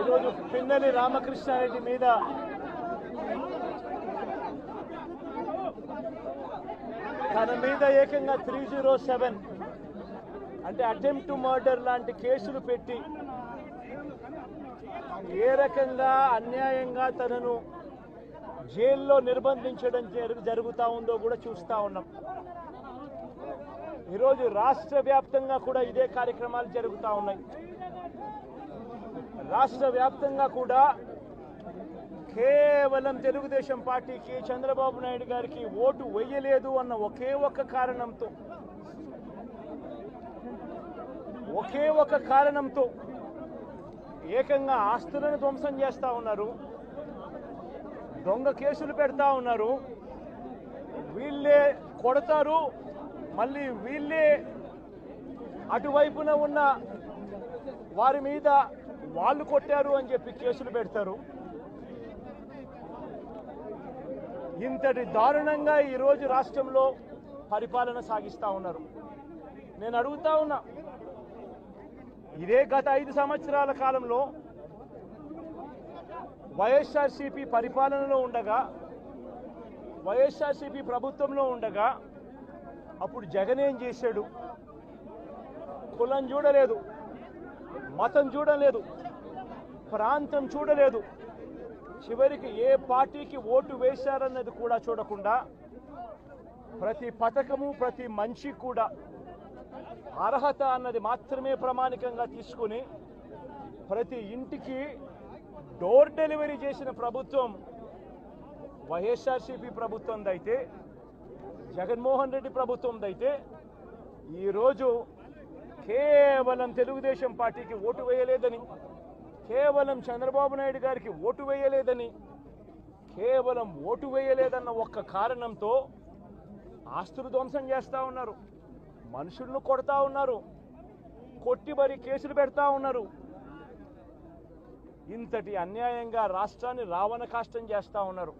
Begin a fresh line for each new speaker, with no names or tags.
ఈరోజు పిన్నెల్లి రామకృష్ణారెడ్డి మీద తన మీద ఏకంగా 307 అంటే అటెంప్ట్ టు మర్డర్ లాంటి కేసులు పెట్టి ఏ రకంగా అన్యాయంగా తనను జైల్లో నిర్బంధించడం జరుగుతూ ఉందో కూడా చూస్తూ ఉన్నాం. ఈరోజు రాష్ట్ర వ్యాప్తంగా కూడా ఇదే కార్యక్రమాలు జరుగుతూ ఉన్నాయి. రాష్ట్ర వ్యాప్తంగా కూడా కేవలం తెలుగుదేశం పార్టీకి చంద్రబాబు నాయుడు గారికి ఓటు వేయలేదు అన్న ఒకే ఒక కారణంతో ఏకంగా ఆస్తులను ధ్వంసం చేస్తూ ఉన్నారు, దొంగ కేసులు పెడతా ఉన్నారు. వీళ్ళే కొడతారు, మళ్ళీ వీళ్ళే అటువైపున ఉన్న వారి మీద వాళ్ళు కొట్టారు అని చెప్పి కేసులు పెడతారు. ఇంతటి దారుణంగా ఈరోజు రాష్ట్రంలో పరిపాలన సాగిస్తూ ఉన్నారు. నేను అడుగుతా ఉన్నా, ఇదే గత 5 సంవత్సరాల కాలంలో వైఎస్ఆర్సీపీ పరిపాలనలో ఉండగా, వైఎస్ఆర్సీపీ ప్రభుత్వంలో ఉండగా అప్పుడు జగన్ ఏం చేశాడు? కులం చూడలేదు, మతం చూడలేదు, ప్రాంతం చూడలేదు, చివరికి ఏ పార్టీకి ఓటు వేశారన్నది కూడా చూడకుండా ప్రతి పథకము ప్రతి మనిషి కూడా అర్హత అన్నది మాత్రమే ప్రామాణికంగా తీసుకుని ప్రతి ఇంటికి డోర్ డెలివరీ చేసిన ప్రభుత్వం వైఎస్ఆర్సీపీ ప్రభుత్వందైతే, జగన్మోహన్ రెడ్డి ప్రభుత్వందైతే ఈరోజు కేవలం తెలుగుదేశం పార్టీకి ఓటు వేయలేదని, కేవలం చంద్రబాబు నాయుడు గారికి ఓటు వేయలేదని, కేవలం ఓటు వేయలేదన్న ఒక్క కారణంతో ఆస్తులు ధ్వంసం చేస్తూ ఉన్నారు, మనుషులను కొడతా ఉన్నారు, కొట్టి మరి కేసులు పెడతా ఉన్నారు. ఇంతటి అన్యాయంగా రాష్ట్రాన్ని రావణ కాష్టం చేస్తూ ఉన్నారు.